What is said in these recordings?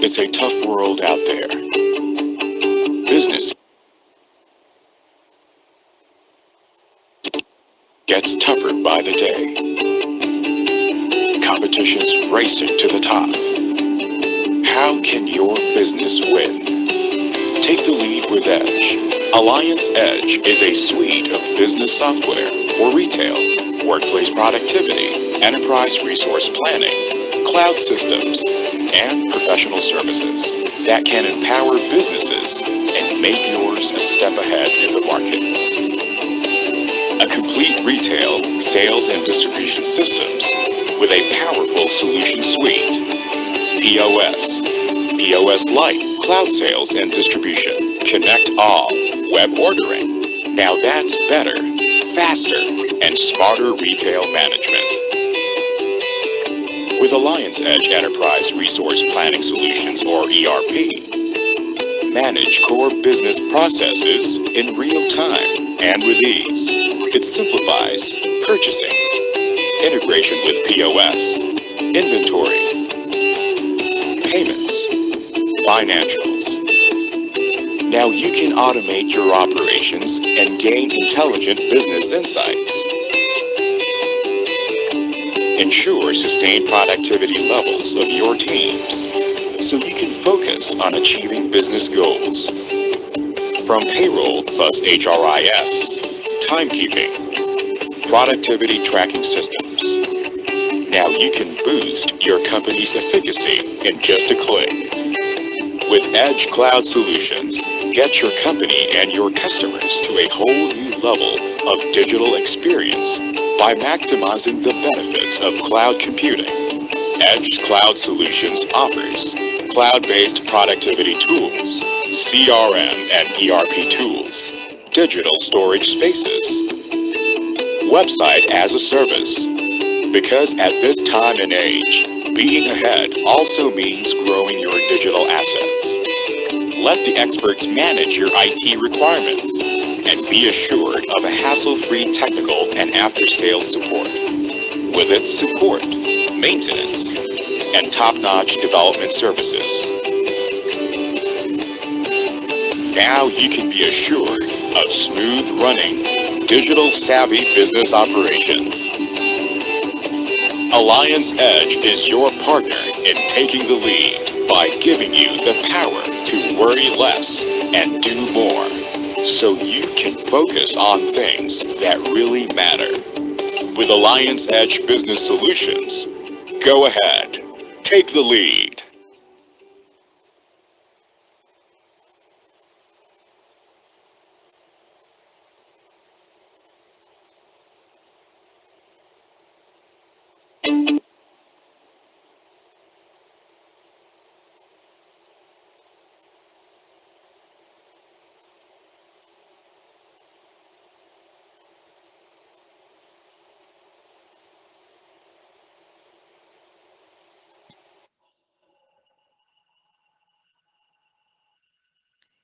It's a tough world out there. Business gets tougher by the day. Competition's racing to the top. How can your business win? Take the lead with Edge. Alliance Edge is a suite of business software for retail, workplace productivity, enterprise resource planning, cloud systems, and professional services that can empower businesses and make yours a step ahead in the market. A complete retail, sales, and distribution systems with a powerful solution suite. POS, POS Lite, cloud sales and distribution. Connect all, web ordering. Now that's better, faster, and smarter retail management. With Alliance Edge Enterprise Resource Planning Solutions, or ERP, manage core business processes in real time and with ease. It simplifies purchasing, integration with POS, inventory, payments, financials. Now you can automate your operations and gain intelligent business insights. Ensure sustained productivity levels of your teams so you can focus on achieving business goals. From payroll plus HRIS, timekeeping, productivity tracking systems. Now you can boost your company's efficacy in just a click. With Edge Cloud Solutions, get your company and your customers to a whole new level of digital experience by maximizing the benefits of cloud computing. Edge Cloud Solutions offers cloud-based productivity tools, CRM and ERP tools, digital storage spaces, website as a service. Because at this time and age, being ahead also means growing your digital assets. Let the experts manage your IT requirements and be assured of a hassle-free technical and after-sales support. With its support, maintenance, and top-notch development services. Now you can be assured of smooth running, digital savvy business operations. Alliance Edge is your partner in taking the lead by giving you the power to worry less and do more so you can focus on things that really matter. With Alliance Edge Business Solutions, go ahead, take the lead.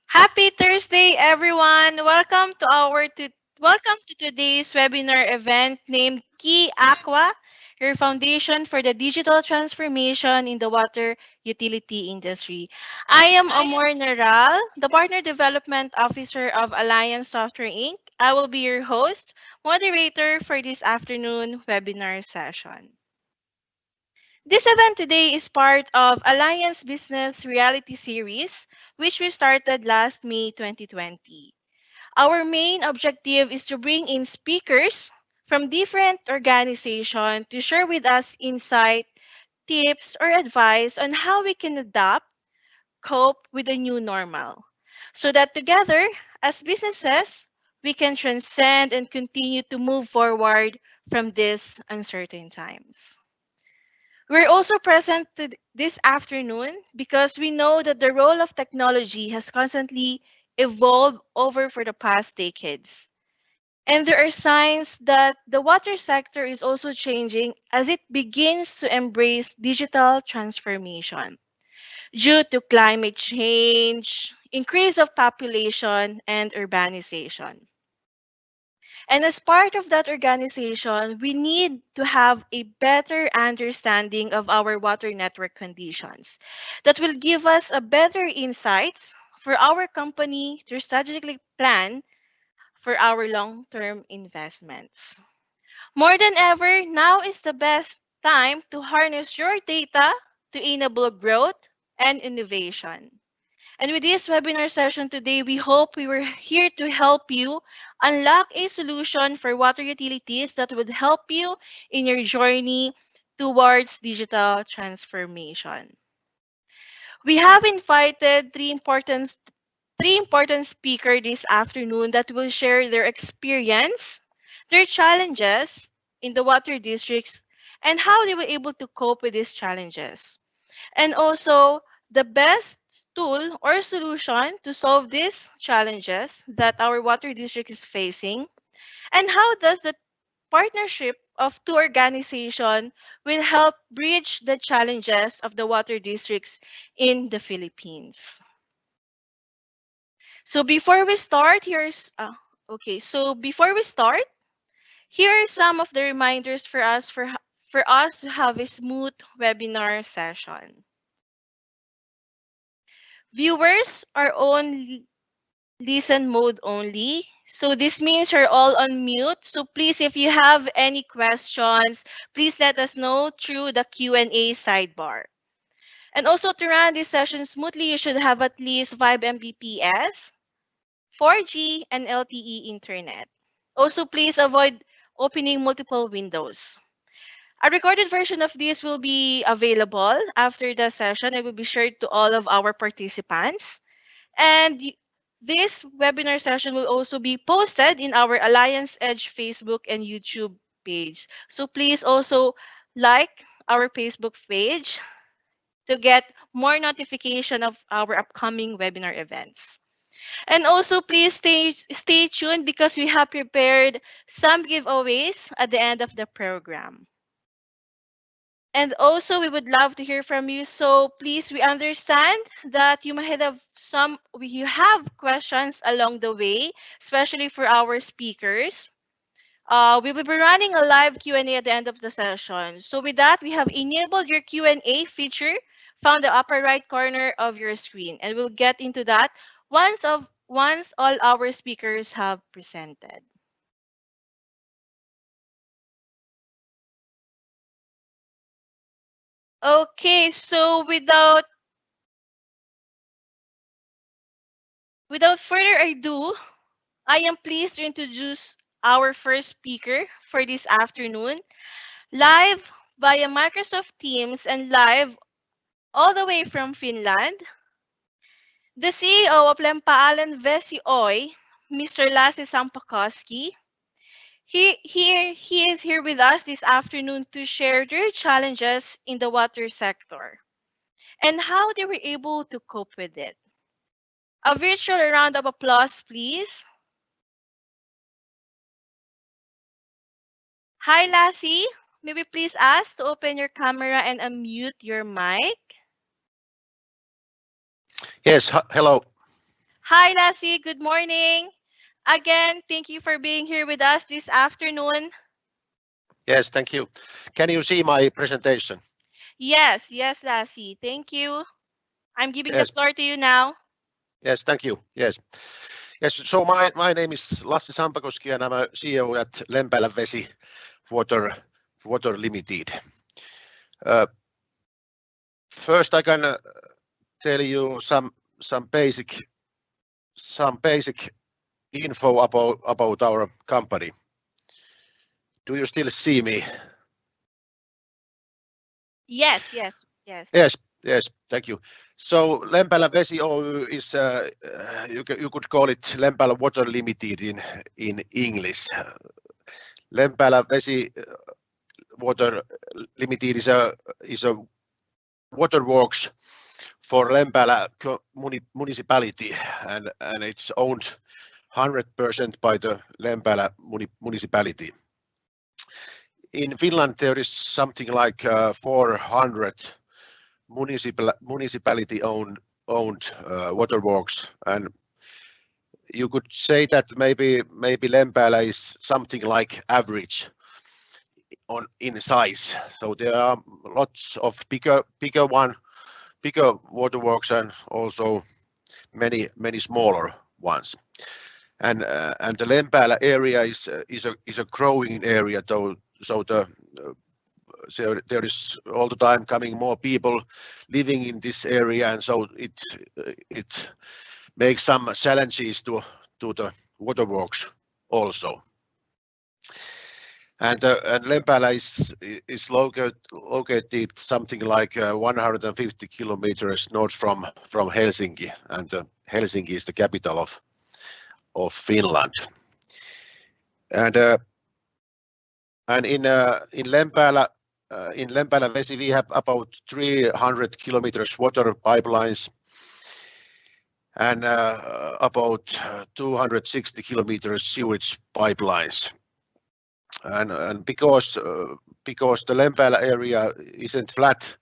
Happy Thursday, everyone! Welcome to today's webinar event named KeyAqua, your foundation for the digital transformation in the water utility industry. I am Amor Naral, the Partner Development Officer of Alliance Software Inc. I will be your host, moderator for this afternoon webinar session. This event today is part of Alliance Business Reality Series, which we started last May 2020. Our main objective is to bring in speakers from different organizations to share with us insight, tips, or advice on how we can adapt, cope with the new normal, so that together, as businesses, we can transcend and continue to move forward from these uncertain times. We're also present this afternoon because we know that the role of technology has constantly evolved over for the past decades. And there are signs that the water sector is also changing as it begins to embrace digital transformation due to climate change, increase of population, and urbanization. And as part of that organization, we need to have a better understanding of our water network conditions that will give us a better insights for our company to strategically plan for our long-term investments. More than ever, now is the best time to harness your data to enable growth and innovation. And with this webinar session today, we hope we were here to help you unlock a solution for water utilities that would help you in your journey towards digital transformation. We have invited three important speakers this afternoon that will share their experience, their challenges in the water districts, and how they were able to cope with these challenges. And also the best tool or solution to solve these challenges that our water district is facing, and how does the partnership of two organizations will help bridge the challenges of the water districts in the Philippines. So before we start, here are some of the reminders for us to have a smooth webinar session. Viewers are on listen mode only. So this means you're all on mute. So please, if you have any questions, please let us know through the Q&A sidebar. And also to run this session smoothly, you should have at least 5 Mbps, 4G, and LTE internet. Also, please avoid opening multiple windows. A recorded version of this will be available after the session. It will be shared to all of our participants. And this webinar session will also be posted in our Alliance Edge Facebook and YouTube page. So please also like our Facebook page to get more notification of our upcoming webinar events. And also please stay tuned because we have prepared some giveaways at the end of the program. And also, we would love to hear from you. So please, we understand that you have questions along the way, especially for our speakers. We will be running a live Q&A at the end of the session. So with that, we have enabled your Q&A feature found the upper right corner of your screen, and we'll get into that once all our speakers have presented. Okay, so without further ado, I am pleased to introduce our first speaker for this afternoon, live via Microsoft Teams and live all the way from Finland, the CEO of Lempaalen Vesi Oy, Mr. Lassi Sampakoski. He is here with us this afternoon to share their challenges in the water sector and how they were able to cope with it. A virtual round of applause, please. Hi, Lassie. May we please ask to open your camera and unmute your mic? Yes, hello. Hi, Lassie. Good morning. Again, thank you for being here with us this afternoon. Yes, thank you. Can you see my presentation? Yes, Lassie. Thank you. I'm giving the Yes, floor to you now. yes, thank you. Yes. So my name is Lassi Sampakoski and I'm a CEO at Lempäälä Vesi Water Limited. First, I can tell you some basic info about our company. Do you still see me? Yes. Yes, thank you. So Lempäälä Vesi Oy is you could call it Lempäälä Water Limited in English. Lempäälä Vesi Water Limited is a waterworks for Lempäälä municipality and it's owned 100% by the Lempäälä municipality. In Finland there is something like 400 municipality owned waterworks, and you could say that maybe Lempäälä is something like average in size. So there are lots of bigger waterworks and also many smaller ones. And the Lempäälä area is a growing area, though. So there is all the time coming more people living in this area, and so it makes some challenges to the waterworks also. And Lempäälä is located something like 150 kilometers north from Helsinki, and Helsinki is the capital of Finland. And in Lempäälä Vesi we have about 300 kilometers water pipelines and about 260 kilometers sewage pipelines. And because the Lempäälä area isn't flat,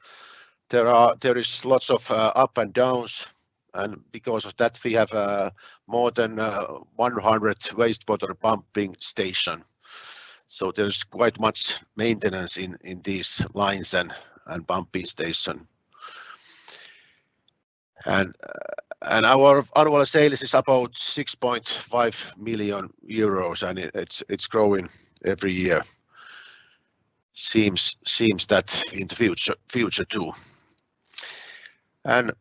there is lots of up and downs, and because of that we have more than 100 wastewater pumping station. So there's quite much maintenance in these lines and pumping station. And our annual sales is about 6.5 million euros, and it's growing every year. Seems that in the future too. And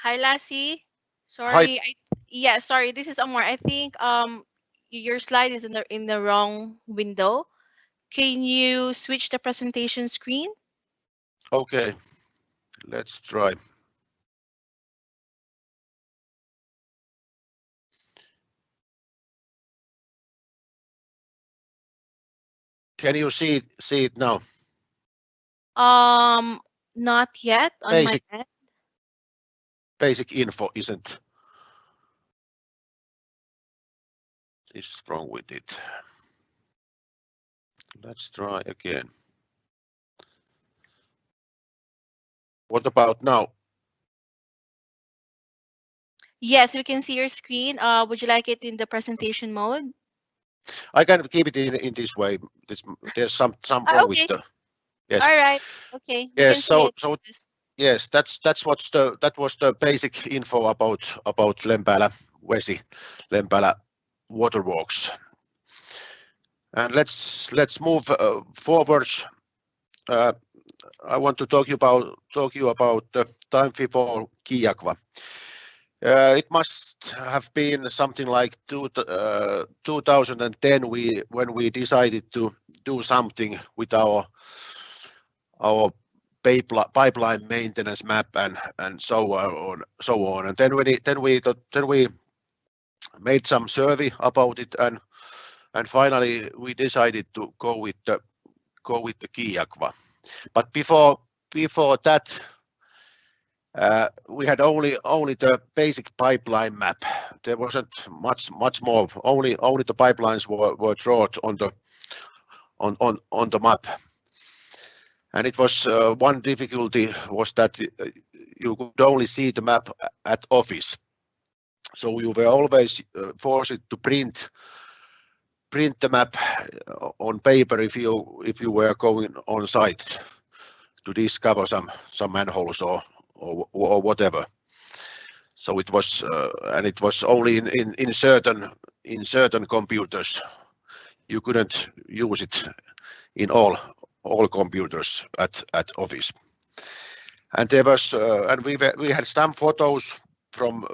Hi, Lassie. Sorry. Sorry. This is Amor. I think your slide is in the wrong window. Can you switch the presentation screen? Okay, let's try. Can you see it now? Not yet on my end. Basic info isn't. Is wrong with it. Let's try again. What about now? Yes, we can see your screen. Would you like it in the presentation mode? I can keep it in this way. There's some wrong with the. Yes. All right. Okay. Yes. So yes, that was the basic info about Lempäälä Vesi, Lempäälä waterworks. And let's move forwards. I want to talk you about the time before KeyAqua. It must have been something like 2010 when we decided to do something with our pipeline maintenance map and so on. And then we made some survey about it, and finally we decided to go with the KeyAqua. But before that, we had only the basic pipeline map. There wasn't much more. Only the pipelines were drawn on the map. And it was one difficulty was that you could only see the map at office. So you were always forced to print the map on paper if you were going on site to discover some manholes or whatever. So it was and it was only in certain computers. You couldn't use it in all computers at office. And there was and we had some photos from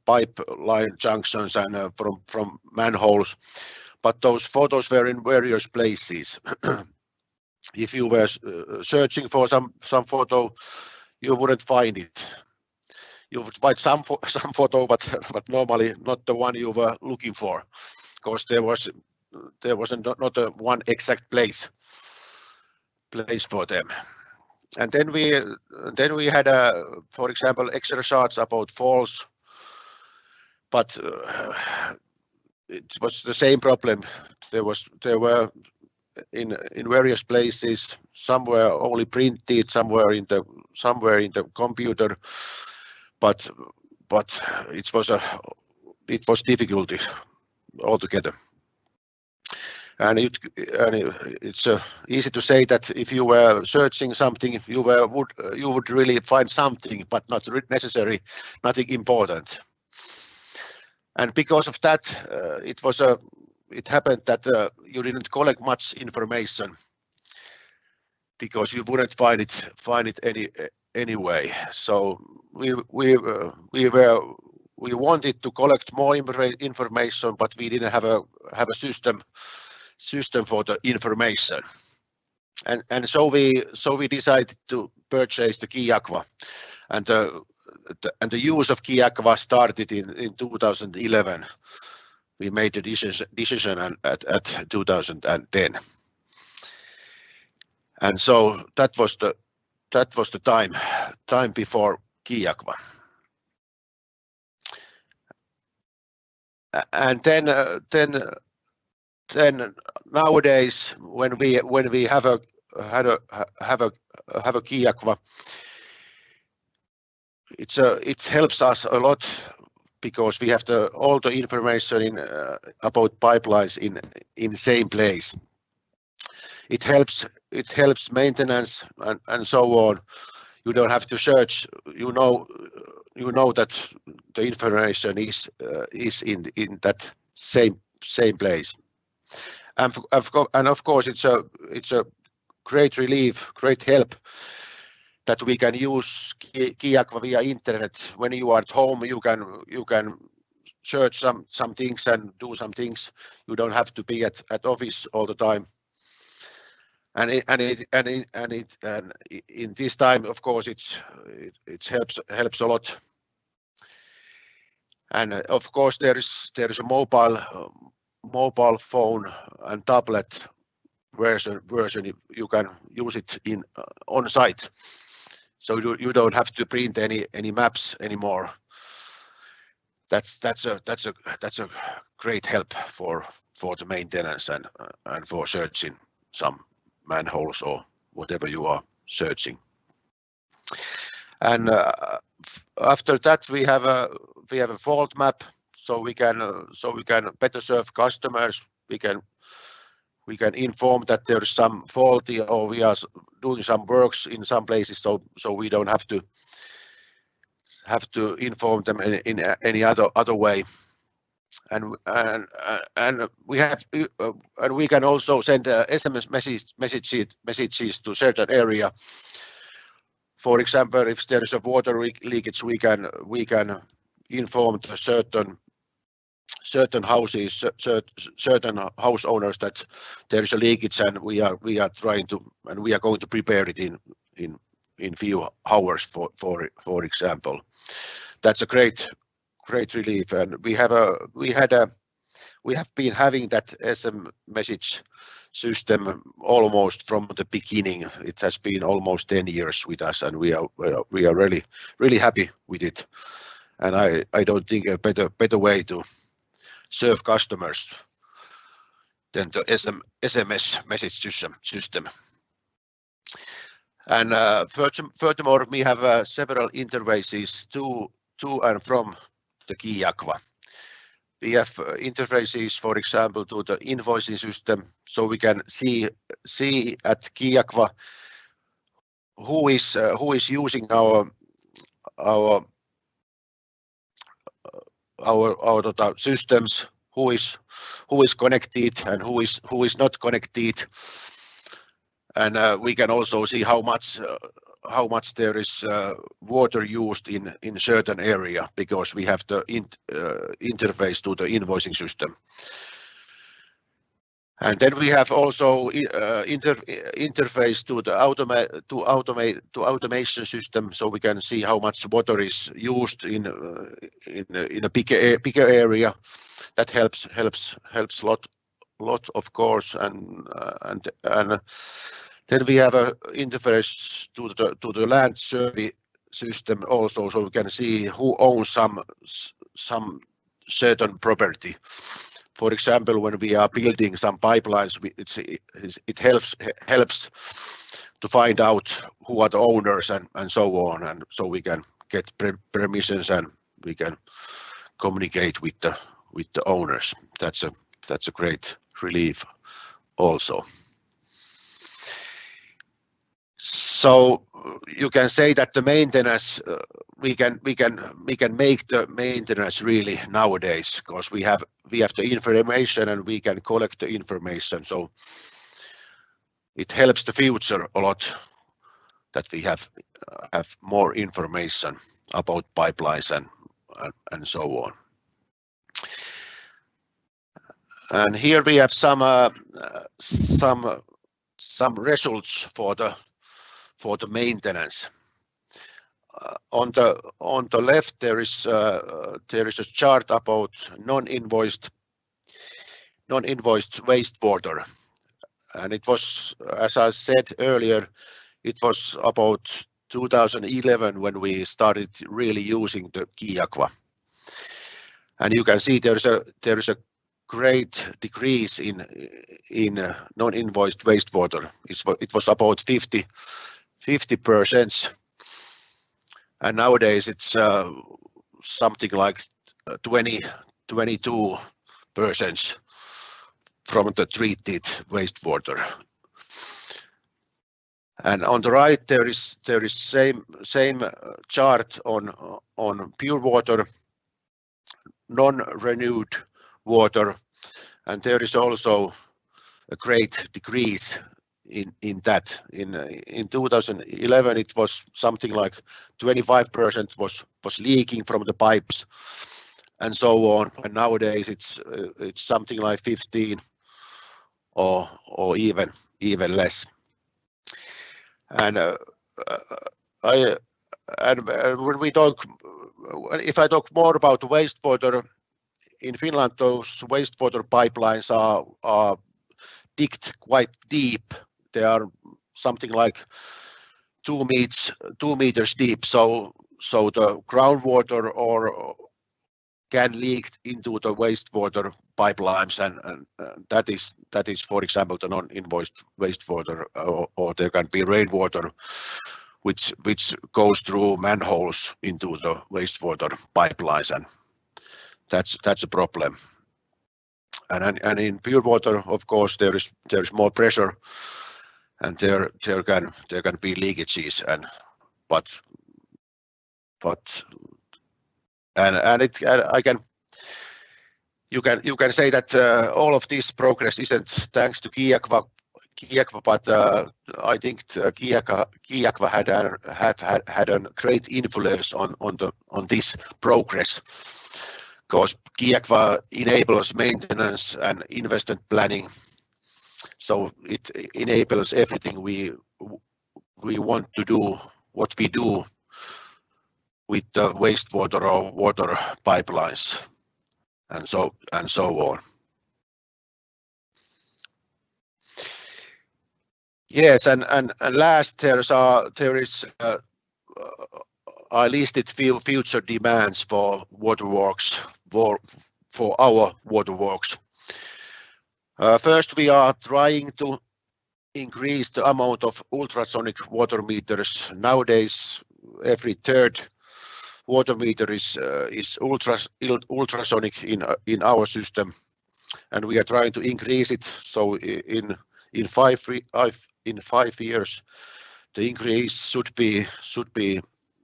pipeline junctions and from manholes, but those photos were in various places. If you were searching for some photo, you wouldn't find it. You would find some photo, but normally not the one you were looking for, because there was not a one exact place for them. And then we had for example extra charts about falls, but it was the same problem. There were in various places. Some were only printed, somewhere in the computer, but it was it was difficulty altogether. And it's easy to say that if you were searching something, you would really find something, but not necessarily nothing important. And because of that, it happened that you didn't collect much information because you wouldn't find it anyway. So we wanted to collect more information, but we didn't have a system for the information. And so we decided to purchase the KeyAqua, and the use of KeyAqua started in 2011. We made the decision at 2010, and so that was the time before KeyAqua. And then nowadays, when we have a KeyAqua, it helps us a lot because we have all the information about pipelines in same place. It helps maintenance and so on. You don't have to search. You know that the information is in that same place. And of course, it's a great relief, great help that we can use KeyAqua via internet. When you are at home, you can search some things and do some things. You don't have to be at office all the time. And in this time, of course, it helps a lot. And of course, there is a mobile phone and tablet version. You can use it on site, so you don't have to print any maps anymore. That's a great help for the maintenance and for searching some manholes or whatever you are searching. And after that, we have a fault map, so we can better serve customers. We can inform that there is some faulty, or we are doing some works in some places, so we don't have to inform them in any other way. And we can also send SMS messages to certain area. For example, if there is a water leakage, we can inform the certain houses, certain house owners that there is a leakage, and we are going to prepare it in few hours. For example, that's a great relief, and we have been having that SM message system almost from the beginning. It has been almost 10 years with us, and we are really happy with it. And I don't think a better way to serve customers than the SMS message system. And furthermore, we have several interfaces to and from the KeyAqua. We have interfaces, for example, to the invoicing system, so we can see at KeyAqua who is using our systems, who is connected and who is not connected, and we can also see how much there is water used in certain area, because we have the interface to the invoicing system. And then we have also interface to the automation system, so we can see how much water is used in a bigger area. That helps lot, of course, and then we have a interface to the land survey system also, so we can see who owns some certain property. For example, when we are building some pipelines, it helps to find out who are the owners and so on, and so we can get permissions, and we can communicate with the owners. That's a great relief also. So you can say that the maintenance we can make the maintenance really nowadays, because we have the information and we can collect the information. So it helps the future a lot that we have more information about pipelines and so on. And here we have some results for the maintenance. On the left there is a chart about non-invoiced wastewater, and it was, as I said earlier, it was about 2011 when we started really using the KeyAqua. And you can see there is a great decrease in non-invoiced wastewater. It was about 50%, and nowadays it's something like 22% from the treated wastewater. And on the right there is same chart on pure water, non-renewed water, and there is also a great decrease in that. In 2011 it was something like 25% was leaking from the pipes and so on, and nowadays it's something like 15 or even less. And when we talk, if I talk more about wastewater in Finland, those wastewater pipelines are digged quite deep. They are something like 2 meters deep. So the groundwater or can leak into the wastewater pipelines, and that is, for example, the non-invoiced wastewater, or there can be rainwater which goes through manholes into the wastewater pipelines, and that's a problem. And in pure water, of course, there is more pressure, and there can be leakages, you can say that all of this progress isn't thanks to KeyAqua, but I think KeyAqua had a great influence on this progress, because KeyAqua enables maintenance and investment planning. So it enables everything we want to do, what we do with the wastewater or water pipelines, and so on. Yes, and last there is I listed few future demands for waterworks, for our waterworks. First, we are trying to increase the amount of ultrasonic water meters. Nowadays, every third water meter is ultrasonic in our system, and we are trying to increase it. So in 5 years, the increase should be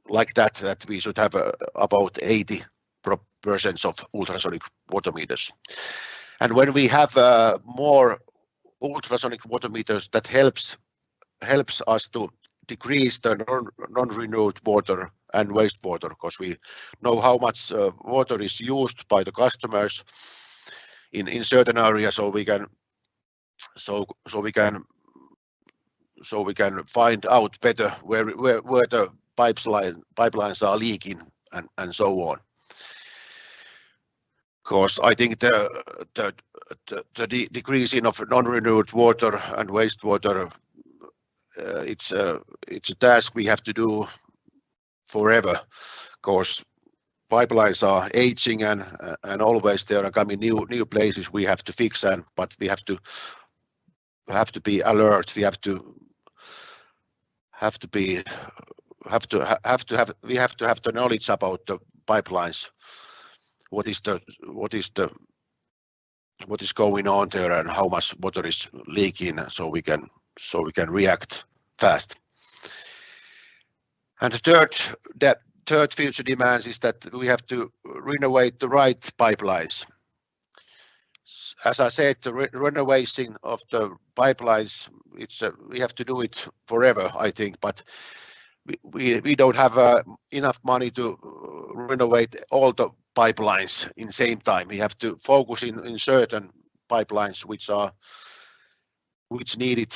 like that we should have about 80% of ultrasonic water meters. And when we have more ultrasonic water meters, that helps us to decrease the non-renewed water and wastewater, because we know how much water is used by the customers in certain areas, so we can find out better where the pipelines are leaking and so on. Because I think the decreasing of non-renewed water and wastewater, it's a task we have to do forever, because pipelines are aging and always there are coming new places we have to fix, but we have to be alert. We have to have the knowledge about the pipelines what is going on there and how much water is leaking, so we can react fast. And the third future demands is that we have to renovate the right pipelines. As I said, the renovation of the pipelines, we have to do it forever, I think, but we don't have enough money to renovate all the pipelines in the same time. We have to focus in certain pipelines which need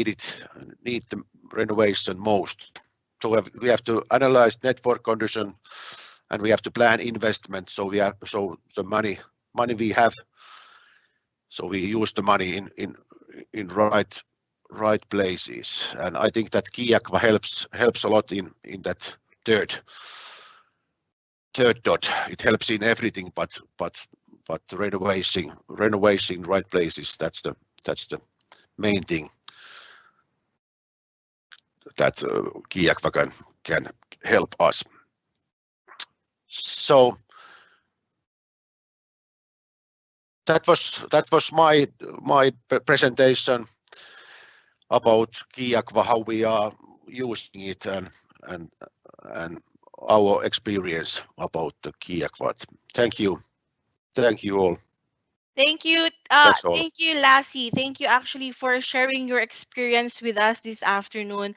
the renovation most. So we have to analyze network condition, and we have to plan investment. So the money we have, so we use the money in right places. And I think that KeyAqua helps a lot in that third dot. It helps in everything, but renovation right places, that's the main thing that KeyAqua can help us. So that was my presentation about KeyAqua, how we are using it, and our experience about the KeyAqua. Thank you all. Thank you. That's all. Thank you, Lassie. Thank you actually for sharing your experience with us this afternoon.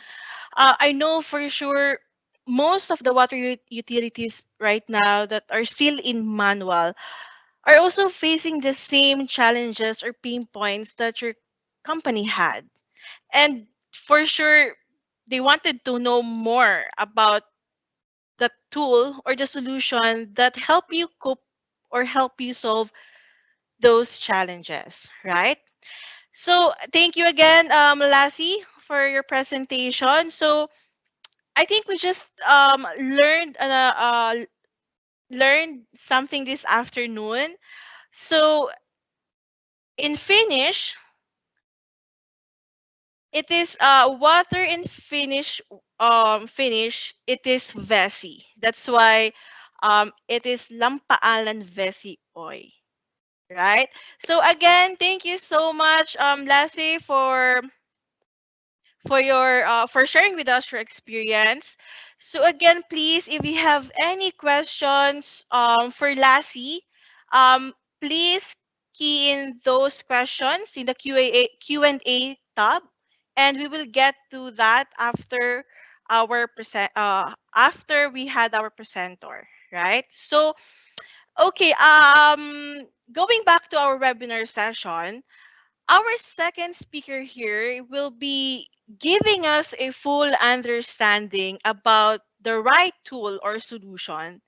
I know for sure most of the water utilities right now that are still in manual are also facing the same challenges or pain points that your company had. And for sure, they wanted to know more about the tool or the solution that help you cope or help you solve those challenges, right? So thank you again, Lassie, for your presentation. So I think we just learned something this afternoon. So in Finnish, it is water in Finnish it is vesi. That's why it is lampaalan vesi oy. Right? So again, thank you so much, Lassie, for sharing with us your experience. So again, please, if you have any questions for Lassie, um, please key in those questions in the Q&A tab, and we will get to that after after we had our presenter, right? So okay, going back to our webinar session, our second speaker here will be giving us a full understanding about the right tool or solution.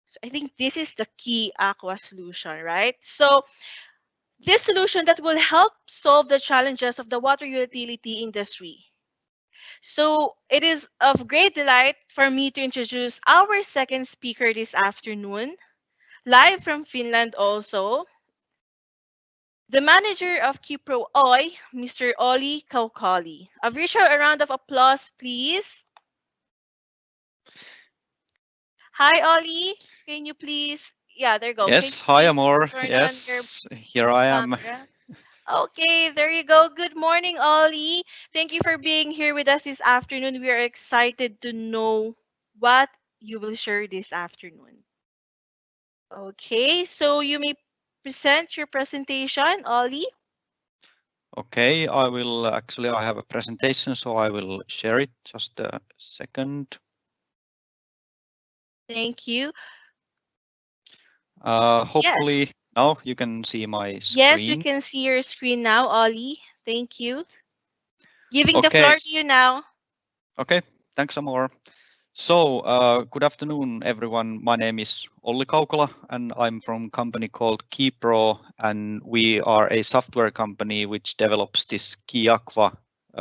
So I think this is the key aqua solution, right? So this solution that will help solve the challenges of the water utility industry. So it is of great delight for me to introduce our second speaker this afternoon, live from Finland also, the manager of Kipro Oy, Mr. Olli Kaukali. A virtual round of applause, please. Hi, Olli. Can you please? Yeah, there you go. Can Yes, you hi please Amor. turn on your Yes, here I am. camera? Okay, there you go. Good morning, Ollie. Thank you for being here with us this afternoon. We are excited to know what you will share this afternoon. Okay, so you may present your presentation, Ollie. Okay, I have a presentation, so I will share it. Just a second. Thank you. Hopefully Yes. now you can see my Yes, we screen. can see your screen now, Ollie. Thank you. Giving the Okay, floor to you now. okay, thanks Amor. So, good afternoon, everyone. My name is Olli Kaukola, and I'm from a company called KeyPro, and we are a software company which develops this KeyAqua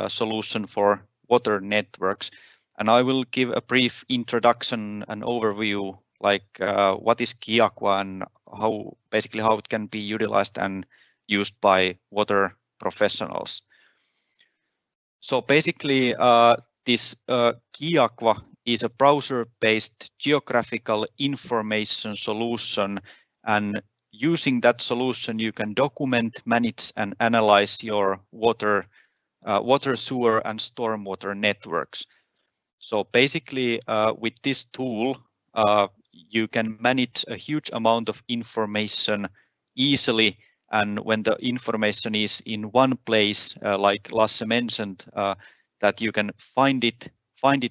solution for water networks. And I will give a brief introduction and overview, like what is KeyAqua and how it can be utilized and used by water professionals. So basically, this KeyAqua is a browser-based geographical information solution And using that solution, you can document, manage, and analyze your water, sewer, and stormwater networks. So basically, with this tool, you can manage a huge amount of information easily. And when the information is in one place, like Lasse mentioned, that you can find it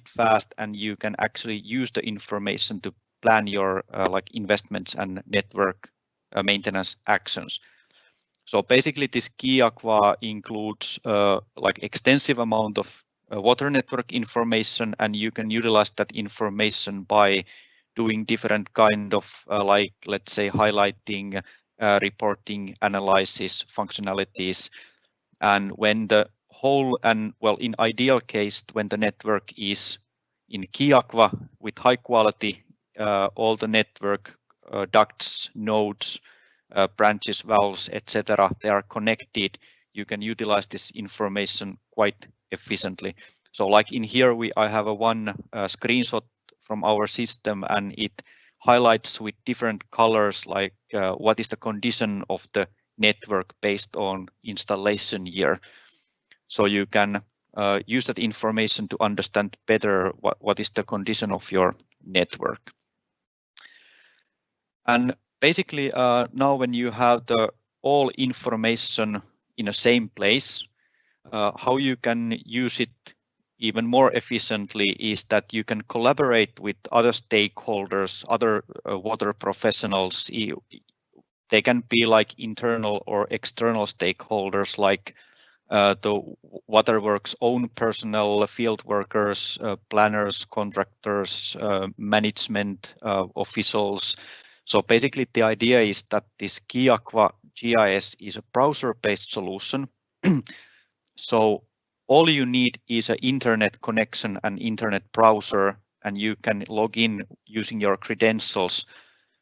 fast, and you can actually use the information to plan your like investments and network maintenance actions. So basically, this KeyAqua includes like extensive amount of water network information, and you can utilize that information by doing different kind of like, let's say, highlighting, reporting, analysis functionalities. And when the whole, and well, in ideal case, when the network is in KeyAqua with high quality, all the network ducts, nodes, branches, valves, etc., they are connected, you can utilize this information quite efficiently. So like in here, I have one screenshot from our system, and it highlights with different colors like what is the condition of the network based on installation year. So you can use that information to understand better what is the condition of your network. And basically, now when you have the all information in the same place, how you can use it even more efficiently is that you can collaborate with other stakeholders, other water professionals. They can be like internal or external stakeholders, like the waterworks own personnel, field workers, planners, contractors, management officials. So basically, the idea is that this KeyAqua GIS is a browser-based solution. So all you need is an internet connection and internet browser, and you can log in using your credentials.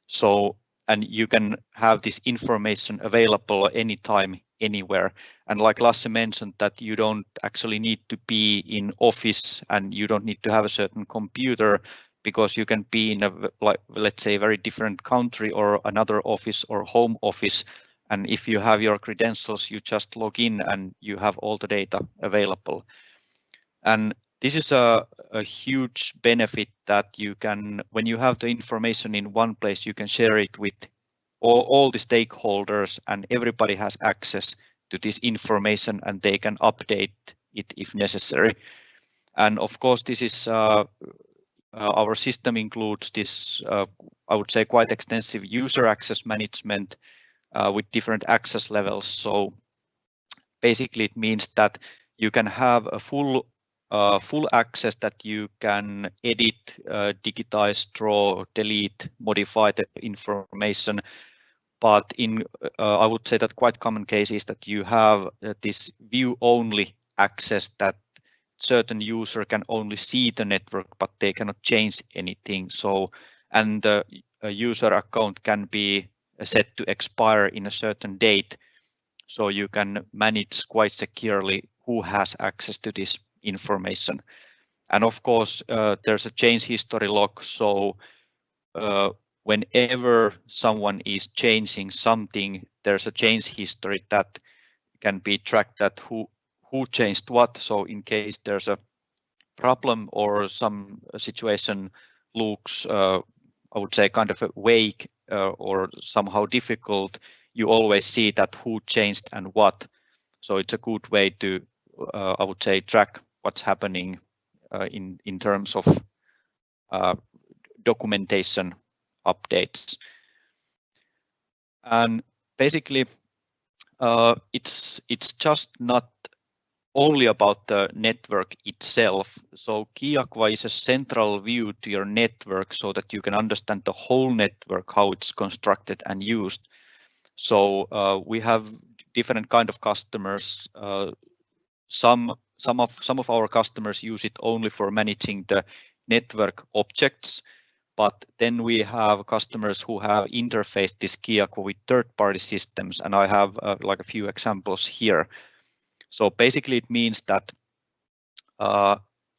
So, and you can have this information available anytime, anywhere. And like Lasse mentioned, that you don't actually need to be in office, and you don't need to have a certain computer, because you can be in a, like, let's say, a very different country or another office or home office. And if you have your credentials, you just log in and you have all the data available. And this is a huge benefit that you can, when you have the information in one place, you can share it with all the stakeholders, and everybody has access to this information, and they can update it if necessary. And of course, this is our system includes this, I would say, quite extensive user access management with different access levels. So basically, it means that you can have a full access, that you can edit, digitize, draw, delete, modify the information. But in I would say that quite common case is that you have this view only access, that certain user can only see the network, but they cannot change anything. So, and the user account can be set to expire in a certain date. So you can manage quite securely who has access to this information. And of course, there's a change history log. So whenever someone is changing something, there's a change history that can be tracked, that who changed what. So in case there's a problem or some situation looks, I would say, kind of vague or somehow difficult, you always see that who changed and what. So it's a good way to, I would say, track what's happening in terms of documentation updates. And basically, it's just not only about the network itself. So KeyAqua is a central view to your network, so that you can understand the whole network, how it's constructed and used. So we have different kind of customers. Some of our customers use it only for managing the network objects, but then we have customers who have interfaced this KeyAqua with third-party systems, and I have like a few examples here. So basically, it means that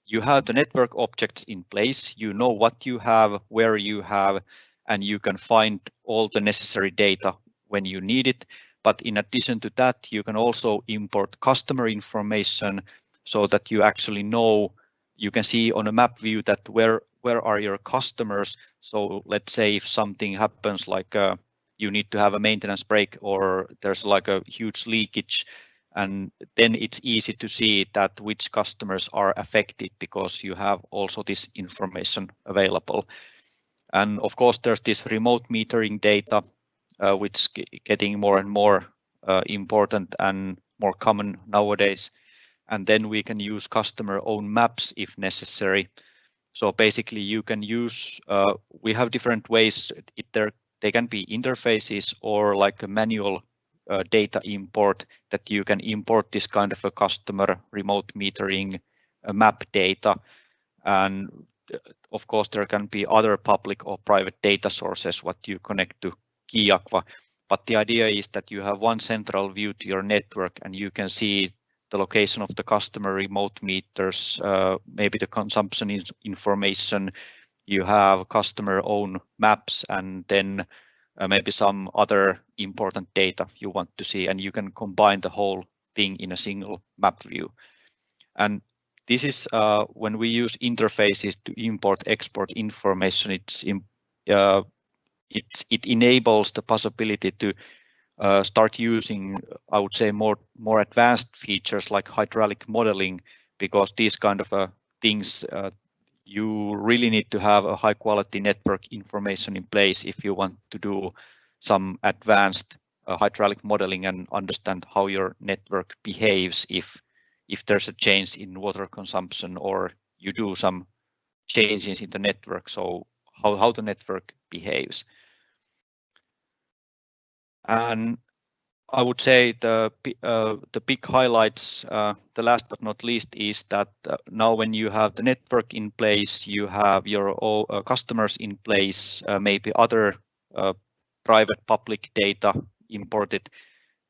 you have the network objects in place, you know what you have, where you have, and you can find all the necessary data when you need it. But in addition to that, you can also import customer information so that you actually know, you can see on a map view that where are your customers. So let's say if something happens, like you need to have a maintenance break, or there's like a huge leakage, and then it's easy to see that which customers are affected because you have also this information available. And of course, there's this remote metering data, which is getting more and more important and more common nowadays. And then we can use customer own maps if necessary. So basically you can use, we have different ways. They can be interfaces or like a manual data import, that you can import this kind of a customer remote metering map data. And of course, there can be other public or private data sources what you connect to KeyAqua. But the idea is that you have one central view to your network, and you can see the location of the customer remote meters, maybe the consumption information. You have customer own maps, and then maybe some other important data you want to see, and you can combine the whole thing in a single map view. And this is when we use interfaces to import export information, it enables the possibility to start using, I would say, more advanced features like hydraulic modeling, because these kind of things you really need to have a high quality network information in place if you want to do some advanced hydraulic modeling and understand how your network behaves if there's a change in water consumption, or you do some changes in the network, so how the network behaves. And I would say the big highlights, the last but not least, is that now when you have the network in place, you have your customers in place, maybe other private public data imported,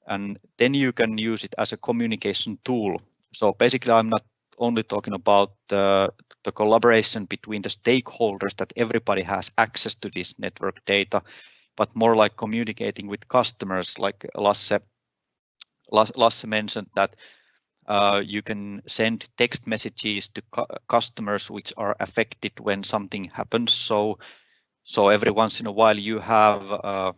and then you can use it as a communication tool. So basically, I'm not only talking about the collaboration between the stakeholders, that everybody has access to this network data, but more like communicating with customers, like Lasse mentioned, that you can send text messages to customers which are affected when something happens. So every once in a while you have,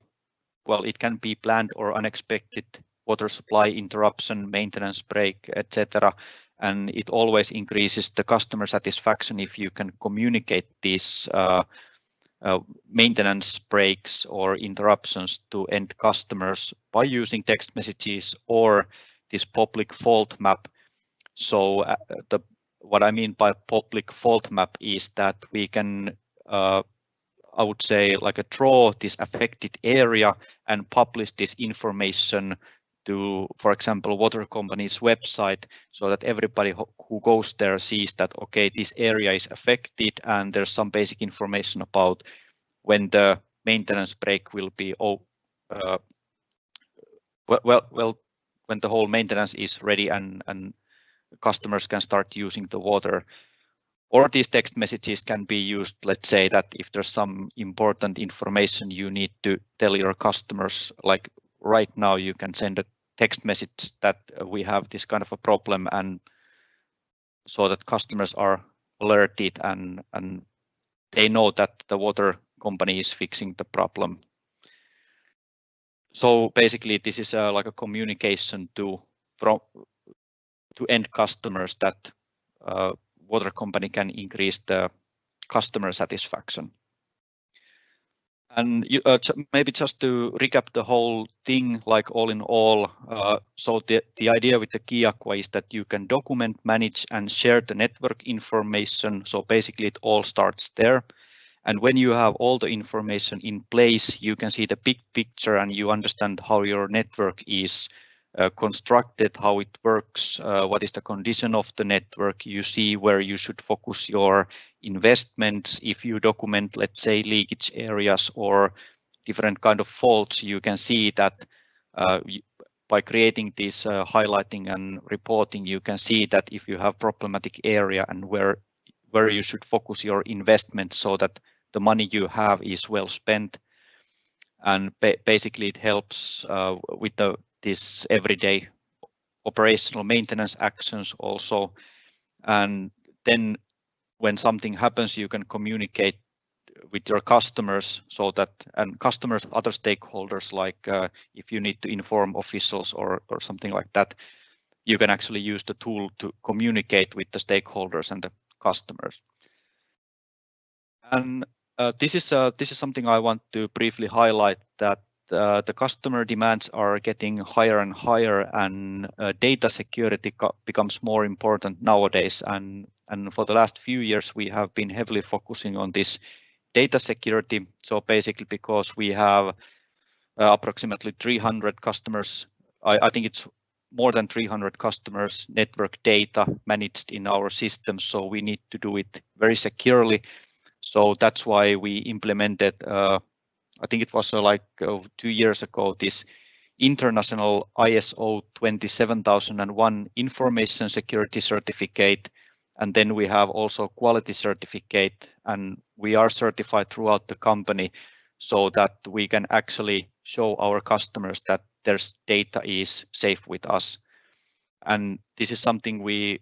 well, it can be planned or unexpected water supply interruption, maintenance break, etc. And it always increases the customer satisfaction if you can communicate these maintenance breaks or interruptions to end customers by using text messages or this public fault map. So what I mean by public fault map is that we can, I would say, like draw this affected area and publish this information to, for example, water company's website, so that everybody who goes there sees that, okay, this area is affected, and there's some basic information about when the maintenance break will be, when the whole maintenance is ready and customers can start using the water. Or these text messages can be used, let's say that if there's some important information you need to tell your customers, like right now you can send a text message that we have this kind of a problem, and so that customers are alerted and they know that the water company is fixing the problem. So basically this is like a communication to end customers, that water company can increase the customer satisfaction. And maybe just to recap the whole thing, like all in all, so the idea with the KeyAqua is that you can document, manage, and share the network information. So basically it all starts there. And when you have all the information in place, you can see the big picture and you understand how your network is constructed, how it works, what is the condition of the network. You see where you should focus your investments. If you document, let's say, leakage areas or different kind of faults, you can see that by creating this highlighting and reporting, you can see that if you have problematic area and where you should focus your investments, so that the money you have is well spent, and basically it helps with this everyday operational maintenance actions also. And then when something happens, you can communicate with your customers, so that, and customers, other stakeholders, like if you need to inform officials or something like that, you can actually use the tool to communicate with the stakeholders and the customers. And this is something I want to briefly highlight, that the customer demands are getting higher and higher, and data security becomes more important nowadays. And for the last few years, we have been heavily focusing on this data security. So basically, because we have approximately 300 customers, I think it's more than 300 customers' network data managed in our system. So we need to do it very securely. So that's why we implemented, I think it was like 2 years ago, this international ISO 27001 information security certificate. And then we have also quality certificate, and we are certified throughout the company, so that we can actually show our customers that their data is safe with us. And this is something we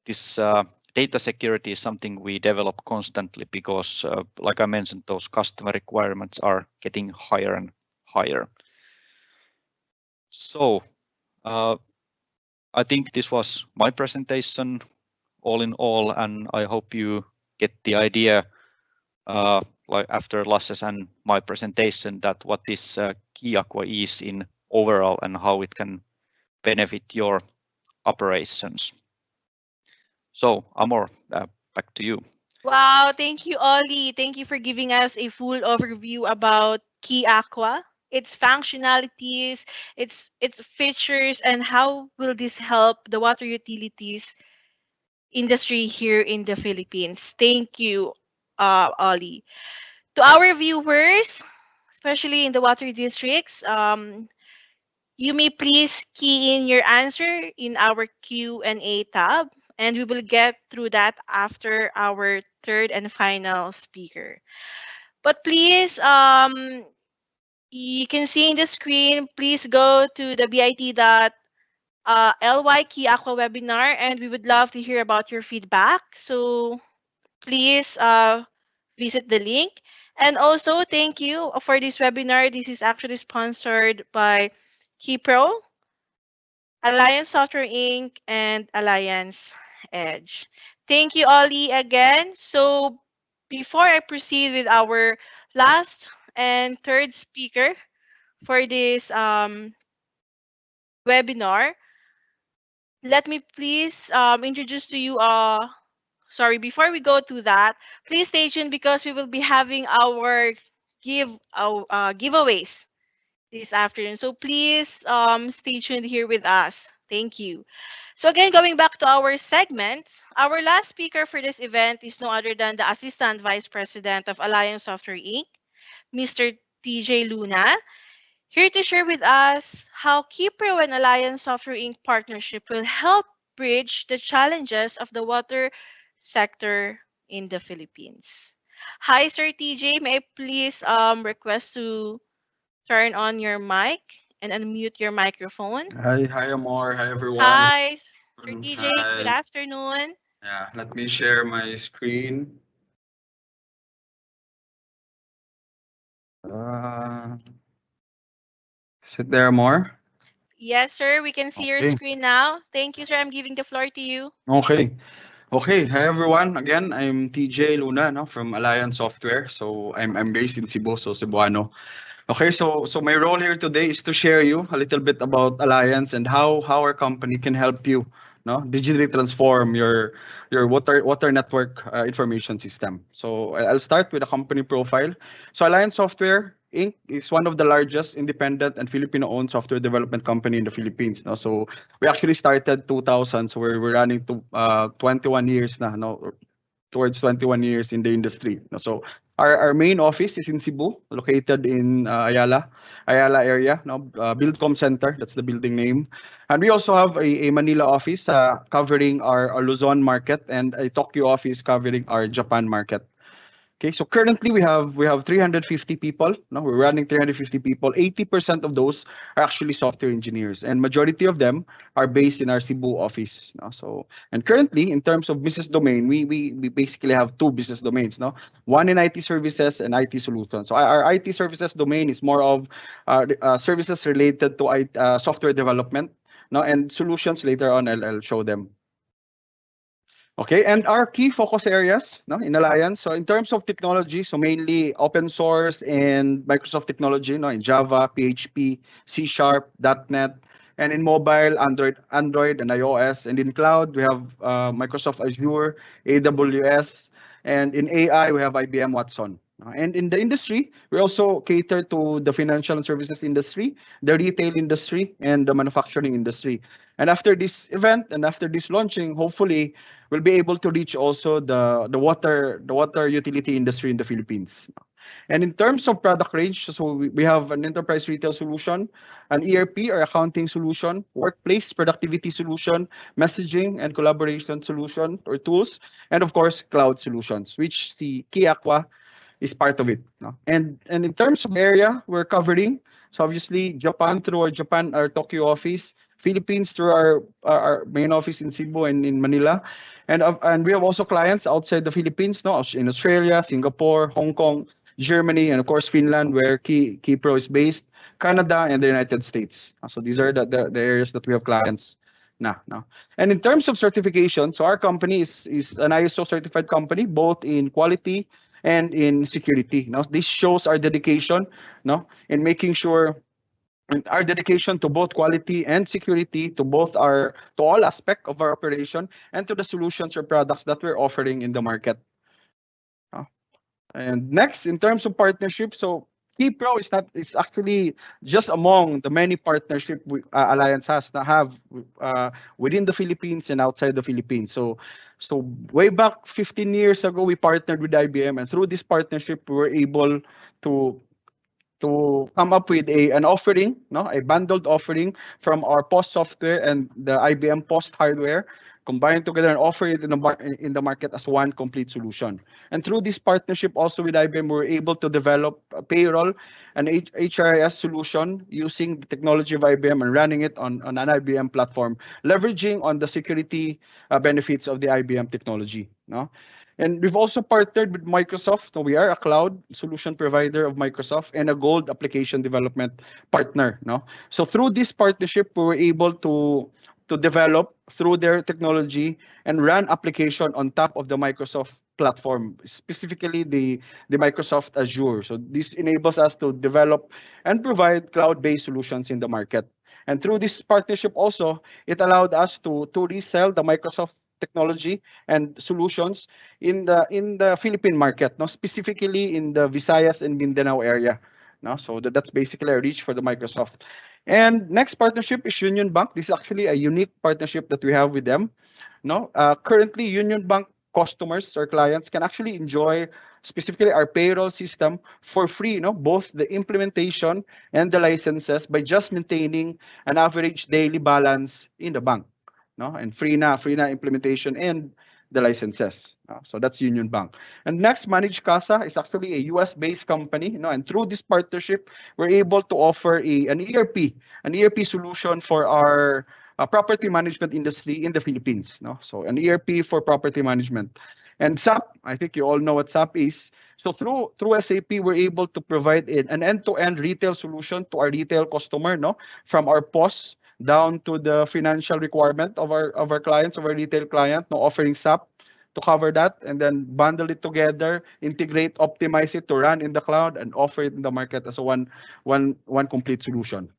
this data security is something we develop constantly, because like I mentioned, those customer requirements are getting higher and higher. So I think this was my presentation all in all, and I hope you get the idea like after Lasse's and my presentation, that what this KeyAqua is in overall and how it can benefit your operations. So Amor, back to you. Wow, thank you, Ollie. Thank you for giving us a full overview about KeyAqua, its functionalities, its features, and how will this help the water utilities industry here in the Philippines. Thank you, Ollie. To our viewers, especially in the water districts, you may please key in your answer in our Q&A tab, and we will get through that after our third and final speaker. But please, you can see in the screen, please go to the bit.ly Key Aqua webinar, and we would love to hear about your feedback. So please visit the link. And also, thank you for this webinar. This is actually sponsored by KeyPro, Alliance Software Inc., and Alliance Edge. Thank you, Ollie, again. So before I proceed with our last and third speaker for this webinar, let me please introduce to you, sorry, before we go to that, please stay tuned, because we will be having our giveaways this afternoon. So please stay tuned here with us. Thank you. So again, going back to our segment, our last speaker for this event is no other than the Assistant Vice President of Alliance Software Inc., Mr. TJ Luna, here to share with us how Kipro and Alliance Software Inc. partnership will help bridge the challenges of the water sector in the Philippines. Hi, Sir TJ. May I please request to turn on your mic and unmute your microphone? Hi, Amor. Hi, everyone. Hi, Sir TJ. Good Hi. afternoon. Yeah, let me share my screen. Is it there, Amor? Yes, sir. We can see your Okay. screen now. Thank you, sir. I'm giving the floor to you. Okay. Okay. Hi, everyone. Again, I'm TJ Luna, no, from Alliance Software. So I'm based in Cebu, so Cebuano. Okay, so my role here today is to share you a little bit about Alliance and how our company can help you, no, digitally transform your water network information system. So I'll start with a company profile. So Alliance Software Inc. is one of the largest independent and Filipino-owned software development company in the Philippines. No? So we actually started 2000, so we're running to 21 years now, no, towards 21 years in the industry. No? So Our main office is in Cebu, located in Ayala area, no, Buildcom Center, that's the building name. And we also have a Manila office covering our Luzon market, and a Tokyo office covering our Japan market. Okay, so currently we have 350 people. No, we're running 350 people. 80% of those are actually software engineers, and majority of them are based in our Cebu office. No? So, and currently, in terms of business domain, we basically have two business domains. No, one in IT services and IT solutions. So our IT services domain is more of services related to software development. No, and solutions later on I'll show them. Okay, and our key focus areas, no, in Alliance. So in terms of technology, so mainly open source and Microsoft technology, no, in Java, PHP, C Sharp, .NET, and in mobile, Android, and iOS. And in cloud, we have Microsoft Azure, AWS, and in AI, we have IBM Watson. And in the industry, we also cater to the financial and services industry, the retail industry, and the manufacturing industry. And after this event and after this launching, hopefully, we'll be able to reach also the water utility industry in the Philippines. And in terms of product range, so we have an enterprise retail solution, an ERP or accounting solution, workplace productivity solution, messaging and collaboration solution or tools, and of course, cloud solutions, which the KeyAqua is part of it. No? And in terms of area we're covering, so obviously Japan through our Tokyo office, Philippines through our main office in Cebu and in Manila, and we have also clients outside the Philippines, no, in Australia, Singapore, Hong Kong, Germany, and of course Finland, where KeyPro is based, Canada, and the United States. So these are the areas that we have clients now. And in terms of certification, so our company is an ISO certified company, both in quality and in security. Now, this shows our dedication, no, in making sure and our dedication to both quality and security to all aspect of our operation and to the solutions or products that we're offering in the market. And next, in terms of partnership, so KeyPro is actually just among the many partnership Alliance has to have within the Philippines and outside the Philippines. So way back 15 years ago, we partnered with IBM, and through this partnership, we were able to come up with an offering, no, a bundled offering from our POS software and the IBM POS hardware, combined together and offer it in the market as one complete solution. And through this partnership also with IBM, we're able to develop a payroll and HRIS solution using the technology of IBM and running it on an IBM platform, leveraging on the security benefits of the IBM technology. No? And we've also partnered with Microsoft. So we are a cloud solution provider of Microsoft and a gold application development partner. No? So through this partnership, we were able to develop through their technology and run application on top of the Microsoft platform, specifically the Microsoft Azure. So this enables us to develop and provide cloud-based solutions in the market. And through this partnership also, it allowed us to resell the Microsoft technology and solutions in the Philippine market, no, specifically in the Visayas and Mindanao area. No? So that's basically a reach for the Microsoft. And next partnership is Union Bank. This is actually a unique partnership that we have with them. No, currently Union Bank customers or clients can actually enjoy specifically our payroll system for free, no, both the implementation and the licenses by just maintaining an average daily balance in the bank, no, and free na implementation and the licenses. So that's Union Bank. And next, Managed Casa is actually a US-based company, and through this partnership, we're able to offer an ERP solution for our property management industry in the Philippines. No? So an ERP for property management. And SAP, I think you all know what SAP is. So through SAP, we're able to provide an end-to-end retail solution to our retail customer, no, from our POS down to the financial requirement of our clients, of our retail client, no, offering SAP to cover that, and then bundle it together, integrate, optimize it to run in the cloud, and offer it in the market as a one complete solution.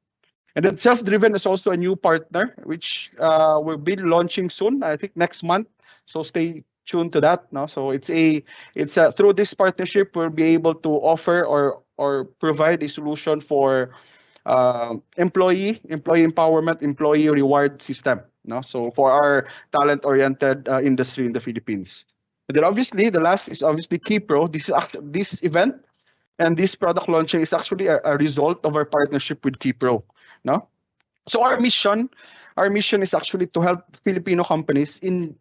And then Self-Driven is also a new partner, which will be launching soon, I think next month. So stay tuned to that. No? So it's through this partnership, we'll be able to offer or provide a solution for employee empowerment, employee reward system. No? So for our talent-oriented industry in the Philippines. And then obviously the last is obviously KeyPro. This event and this product launching is actually a result of our partnership with KeyPro. No? So our mission is actually to help Filipino companies in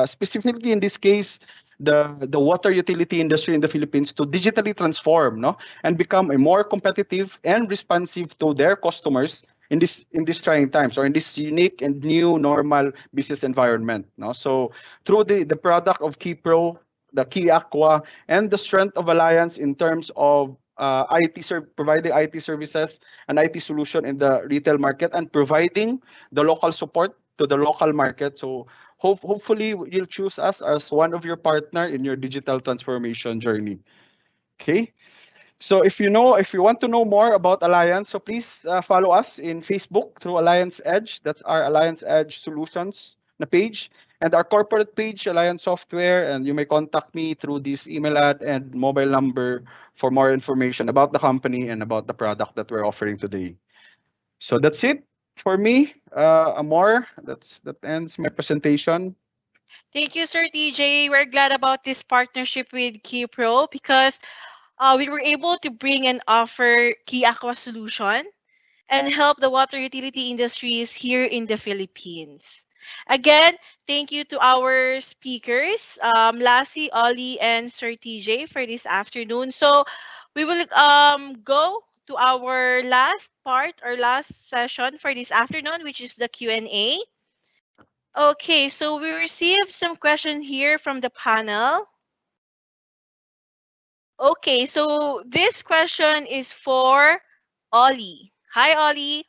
specifically in this case the water utility industry in the Philippines to digitally transform, no, and become a more competitive and responsive to their customers in this trying times or in this unique and new normal business environment, no. So through the product of KeyPro, the KeyAqua, and the strength of Alliance in terms of providing IT services and IT solution in the retail market and providing the local support to the local market. So hopefully you'll choose us as one of your partner in your digital transformation journey. Okay. So if you want to know more about Alliance, so please follow us in Facebook through Alliance Edge. That's our Alliance Edge Solutions na page, and our corporate page, Alliance Software. And you may contact me through this email ad and mobile number for more information about the company and about the product that we're offering today. So that's it for me. Amor, that ends my presentation. Thank you, Sir TJ. We're glad about this partnership with KeyPro because we were able to bring and offer Key Aqua solution and help the water utility industries here in the Philippines. Again, thank you to our speakers, Lassie, Ollie, and Sir TJ for this afternoon. So we will go to our last part or last session for this afternoon, which is the Q&A. Okay, so we received some question here from the panel. Okay, so this question is for Ollie. Hi, Ollie.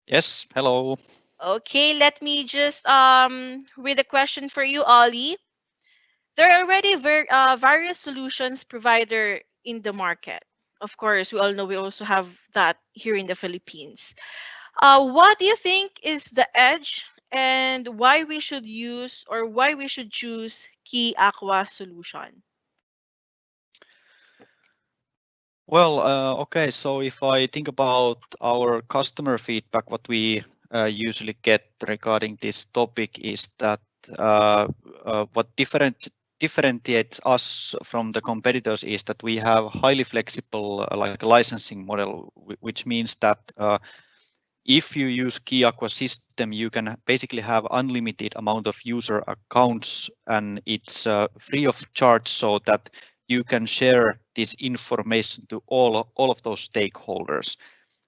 Yes, hello. Okay, let me just read a question for you, Ollie. There are already various solutions provider in the market. Of course, we all know we also have that here in the Philippines. What do you think is the edge and why we should use or why we should choose Key Aqua solution? Well, okay, so if I think about our customer feedback, what we usually get regarding this topic is that what differentiates us from the competitors is that we have highly flexible like licensing model, which means that if you use KeyAqua system, you can basically have unlimited amount of user accounts, and it's free of charge, so that you can share this information to all of those stakeholders.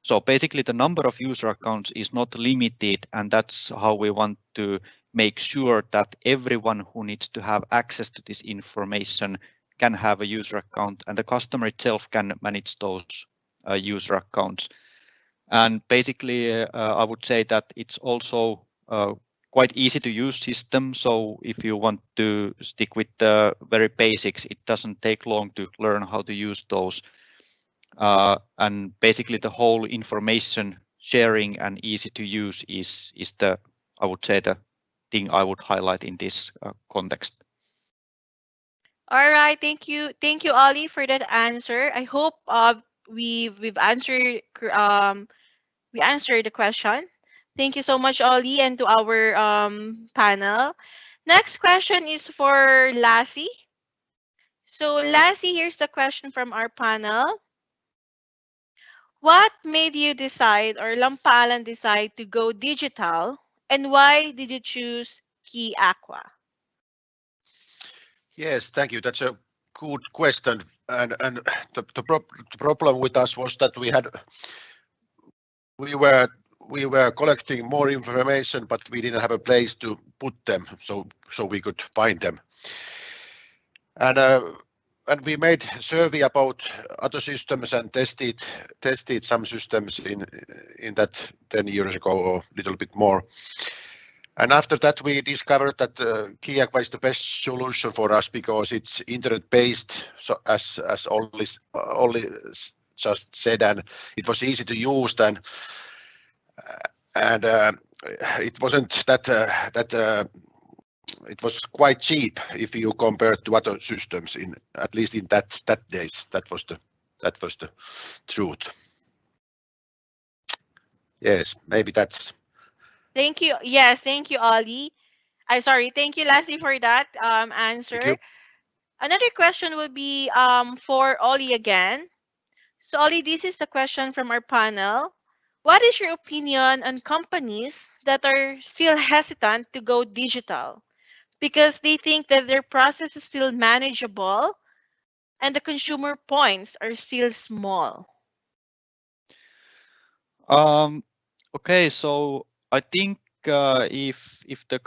So basically the number of user accounts is not limited, and that's how we want to make sure that everyone who needs to have access to this information can have a user account, and the customer itself can manage those user accounts. And basically I would say that it's also quite easy to use system. So if you want to stick with the very basics, it doesn't take long to learn how to use those. And basically the whole information sharing and easy to use is the, I would say, the thing I would highlight in this context. All right, thank you, Ollie, for that answer. I hope we've answered we answered the question. Thank you so much, Ollie, and to our panel. Next question is for Lassie. So Lassie, here's the question from our panel. What made you decide or Lampalan decide to go digital, and why did you choose Key Aqua? Yes, thank you. That's a good question. And the problem with us was that we were collecting more information, but we didn't have a place to put them, so we could find them. And we made a survey about other systems and tested some systems in that 10 years ago or a little bit more. And after that, we discovered that KeyAqua is the best solution for us because it's internet-based, so as Olli just said, and it was easy to use, and it wasn't that it was quite cheap if you compare to other systems. At least in that days, that was the truth. Yes, maybe that's. Thank you. Yes, thank you, Ollie. I sorry. Thank you, Lassie, for that Thank you. answer. Another question would be for Ollie again. So, Ollie, this is the question from our panel. What is your opinion on companies that are still hesitant to go digital because they think that their process is still manageable and the consumer points are still small? Um, okay, so I think if the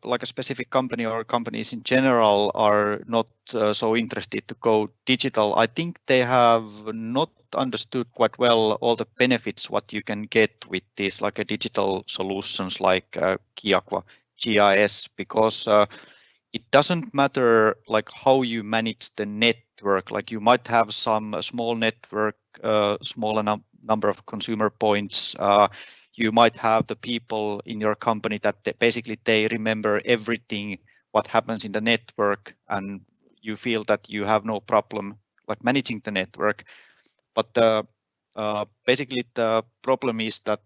like a specific company or companies in general are not so interested to go digital, I think they have not understood quite well all the benefits what you can get with these like a digital solutions like KeyAqua GIS, because it doesn't matter like how you manage the network. Like you might have some small network, small number of consumer points. You might have the people in your company that basically they remember everything what happens in the network, and you feel that you have no problem like managing the network. But basically the problem is that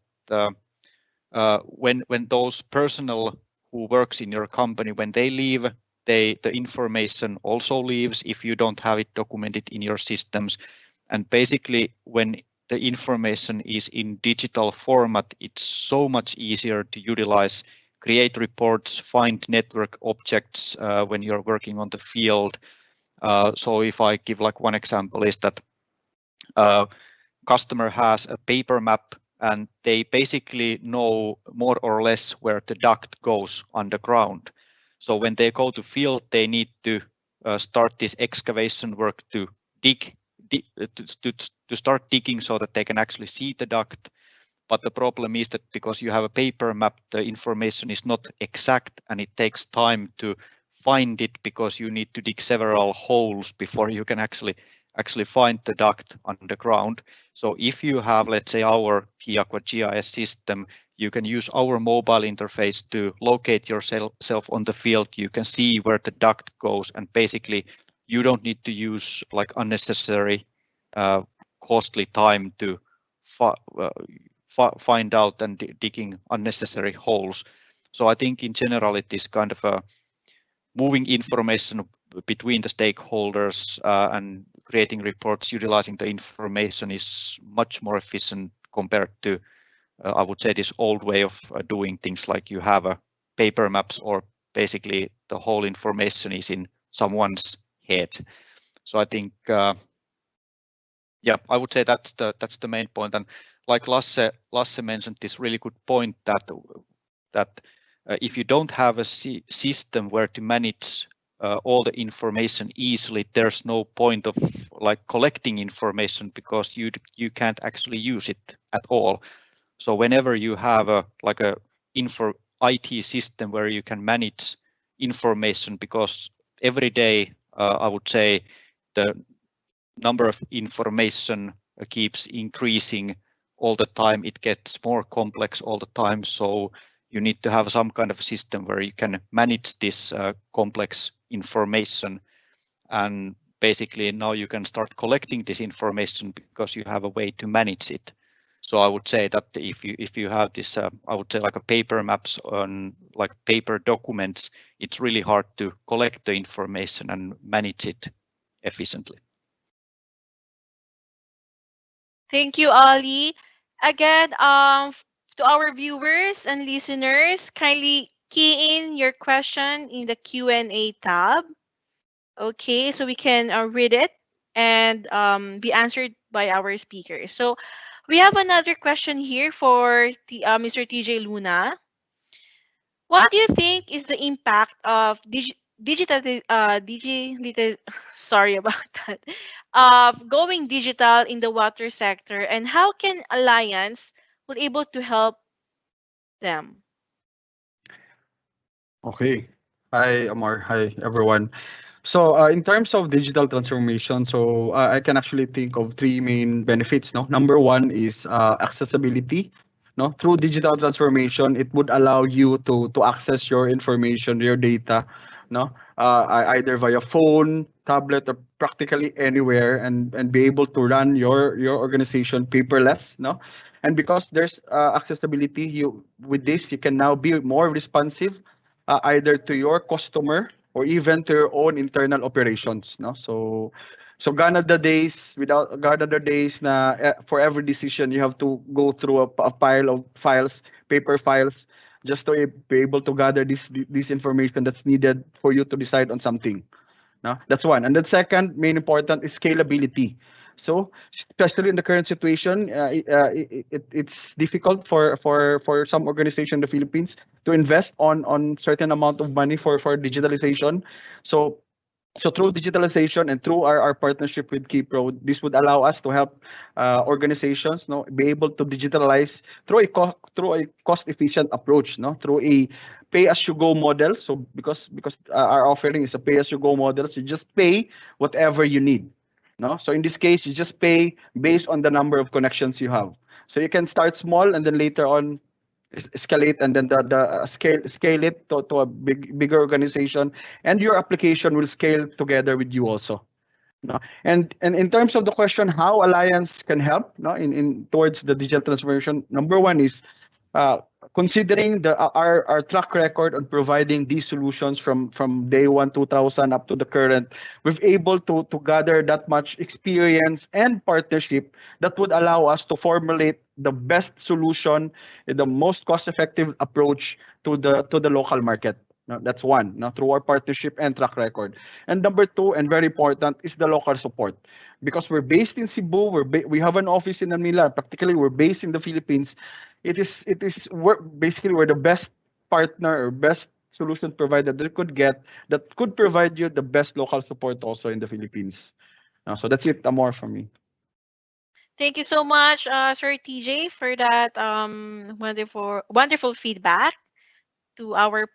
when those personnel who works in your company, when they leave, the information also leaves if you don't have it documented in your systems. And basically, when the information is in digital format, it's so much easier to utilize, create reports, find network objects when you're working on the field. So if I give like one example is that customer has a paper map and they basically know more or less where the duct goes underground. So when they go to field, they need to start this excavation work to dig, to start digging so that they can actually see the duct. But the problem is that because you have a paper map, the information is not exact and it takes time to find it because you need to dig several holes before you can actually find the duct underground. So if you have, let's say, our KeyAqua GIS system, you can use our mobile interface to locate yourself on the field. You can see where the duct goes, and basically you don't need to use like unnecessary costly time to find out and digging unnecessary holes. So I think in general it is kind of a moving information between the stakeholders and creating reports, utilizing the information is much more efficient compared to, I would say, this old way of doing things like you have a paper maps or basically the whole information is in someone's head. So I think, yeah, I would say that's the main point. And like Lasse mentioned this really good point that if you don't have a system where to manage all the information easily, there's no point of like collecting information because you can't actually use it at all. So whenever you have a like a IT system where you can manage information, because every day I would say the number of information keeps increasing all the time. It gets more complex all the time. So you need to have some kind of system where you can manage this complex information. And basically now you can start collecting this information because you have a way to manage it. So I would say that if you have this, I would say like a paper maps on like paper documents, it's really hard to collect the information and manage it efficiently. Thank you, Ollie. Again, to our viewers and listeners, kindly key in your question in the Q&A tab. Okay, so we can read it and be answered by our speakers. So we have another question here for Mr. TJ Luna. What do you think is the impact of sorry about that, of going digital in the water sector, and how can Alliance will able to help them? Okay. Hi, Amar. Hi, everyone. So, in terms of digital transformation, so I can actually think of three main benefits. No, number one is accessibility. No, through digital transformation, it would allow you to access your information, your data. No, either via phone, tablet, or practically anywhere, and be able to run your organization paperless. No, And because there's accessibility, you with this you can now be more responsive, either to your customer or even to your own internal operations. No, so gone are the days na for every decision you have to go through a pile of files, paper files, just to be able to gather this information that's needed for you to decide on something. No, that's one. And then second, main important is scalability. So especially in the current situation, it's difficult for some organization in the Philippines to invest on certain amount of money for digitalization. So through digitalization and through our partnership with KeyPro, this would allow us to help organizations, no, be able to digitalize through a cost efficient approach, no, through a pay as you go model. So because our offering is a pay as you go model, so you just pay whatever you need, no. So in this case, you just pay based on the number of connections you have. So you can start small and then later on escalate, and then the scale it to a bigger organization, and your application will scale together with you also, no? And in terms of the question how alliance can help, no, in towards the digital transformation, number one is uh, considering our track record on providing these solutions from day one 2000 up to the current. We've able to gather that much experience and partnership that would allow us to formulate the best solution, the most cost effective approach to the local market. No, that's one, no, through our partnership and track record. And number two, and very important, is the local support. Because we're based in Cebu, we have an office in Manila. Practically, we're based in the Philippines. We're the best partner or best solution provider that you could get, that could provide you the best local support also in the Philippines. So that's it, more from me. Thank you so much, Sir TJ, for that wonderful feedback to our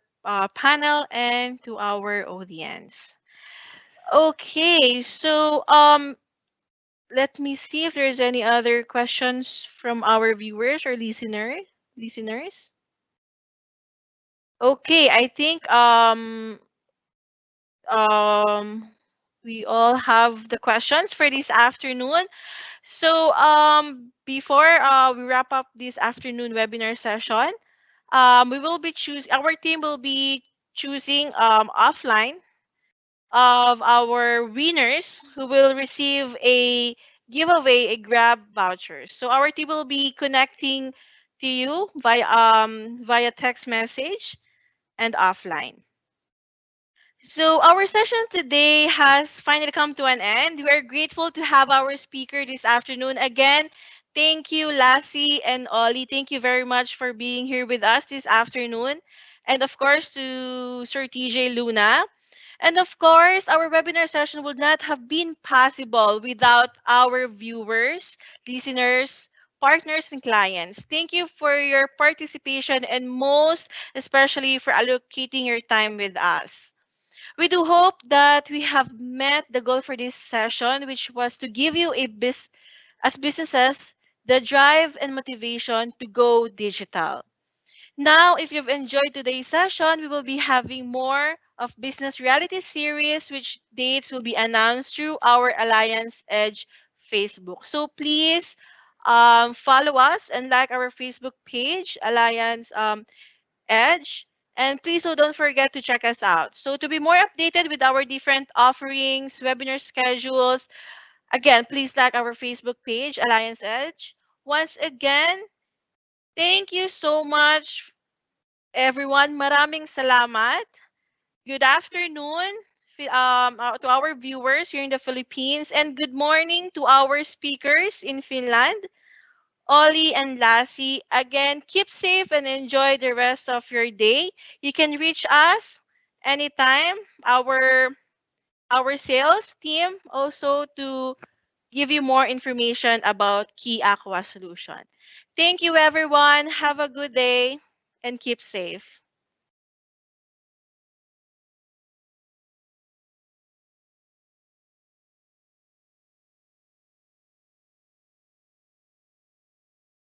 panel and to our audience. Okay, so let me see if there's any other questions from our viewers or listeners. Okay, I think um we all have the questions for this afternoon. So before we wrap up this afternoon webinar session, we will be our team will be choosing offline of our winners who will receive a giveaway, a grab voucher. So our team will be connecting to you via text message and offline. So our session today has finally come to an end. We are grateful to have our speaker this afternoon. Again, thank you, Lassie and Ollie. Thank you very much for being here with us this afternoon. And of course, to Sir TJ Luna. And of course, our webinar session would not have been possible without our viewers, listeners, partners, and clients. Thank you for your participation and most especially for allocating your time with us. We do hope that we have met the goal for this session, which was to give you as businesses the drive and motivation to go digital. Now, if you've enjoyed today's session, we will be having more of Business Reality series, which dates will be announced through our Alliance Edge Facebook. So please follow us and like our Facebook page, Alliance Edge. And please don't forget to check us out. So to be more updated with our different offerings, webinar schedules, again, please like our Facebook page, Alliance Edge. Once again, thank you so much, everyone. Maraming salamat. Good afternoon to our viewers here in the Philippines, and good morning to our speakers in Finland. Ollie and Lassie, again, keep safe and enjoy the rest of your day. You can reach us anytime. Our sales team also to give you more information about KeyAqua solution. Thank you everyone. Have a good day and keep safe.